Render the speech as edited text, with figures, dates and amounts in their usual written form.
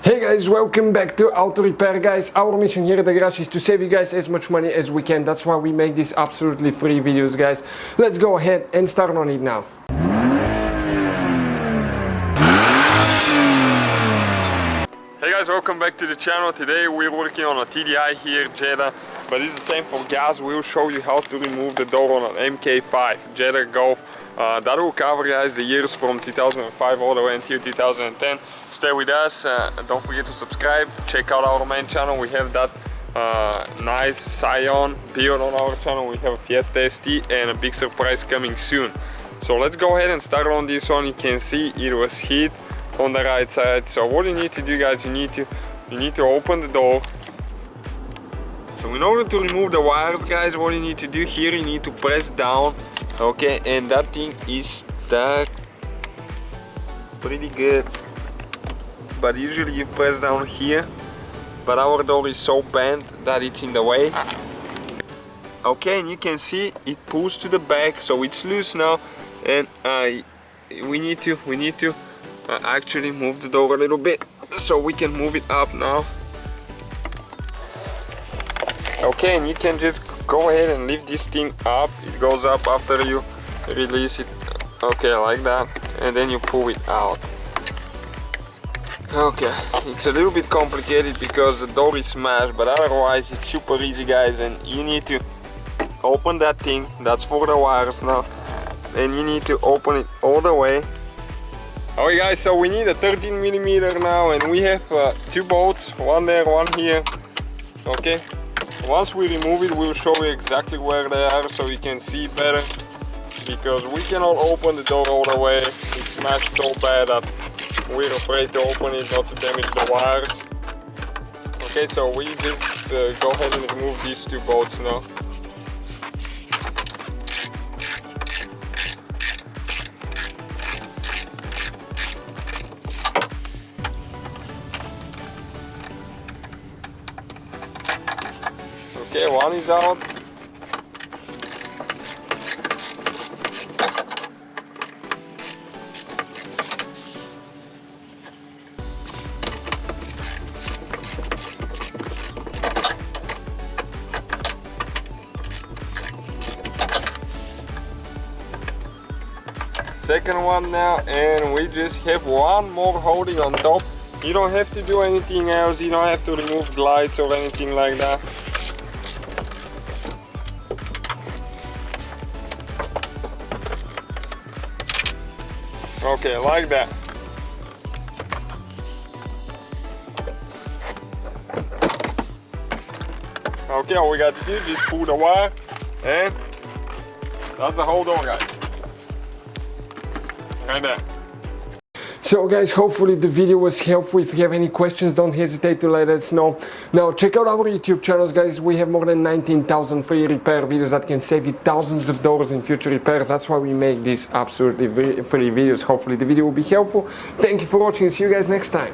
Hey guys, welcome back to Auto Repair, guys. Our mission here at the garage is to save you guys as much money as we can. That's why we make these absolutely free videos, guys. Let's go ahead and start on it now. Hey guys, welcome back to the channel. Today we're working on a TDI here, Jetta, but it's the same for gas. We'll show you how to remove the door on an MK5 Jetta Golf. That will cover, guys, the years from 2005 all the way until 2010. Stay with us, don't forget to subscribe, check out our main channel. We have that nice Scion build on our channel. We have a Fiesta ST and a big surprise coming soon. So let's go ahead and start on this one. You can see it was hit on the right side. So what you need to do, guys, you need to open the door. So in order to remove the wires, guys, what you need to do here, you need to press down. Okay, and that thing is stuck pretty good, but usually you press down here, but our door is so bent that it's in the way. Okay, and you can see it pulls to the back, so it's loose now, and we need to actually move the door a little bit so we can move it up now. Okay, and you can just go ahead and lift this thing up. It goes up after you release it. Okay, like that, and then you pull it out. Okay, it's a little bit complicated because the door is smashed, but otherwise it's super easy, guys. And you need to open that thing, that's for the wires now, and you need to open it all the way. Alright guys, so we need a 13mm now, and we have two bolts, one there, one here. Okay, once we remove it, we'll show you exactly where they are so you can see better, because we cannot open the door all the way. It's smashed so bad that we're afraid to open it, not to damage the wires. Okay, so we just go ahead and remove these two bolts now. Okay, one is out. Second one now, and we just have one more holding on top. You don't have to do anything else, you don't have to remove glides or anything like that. Okay, like that. Okay, all we got to do is just pull the wire, and that's the whole door, guys. Right there. So guys, hopefully the video was helpful. If you have any questions, don't hesitate to let us know. Now check out our YouTube channels, guys. We have more than 19,000 free repair videos that can save you thousands of dollars in future repairs. That's why we make these absolutely free videos. Hopefully the video will be helpful. Thank you for watching. See you guys next time.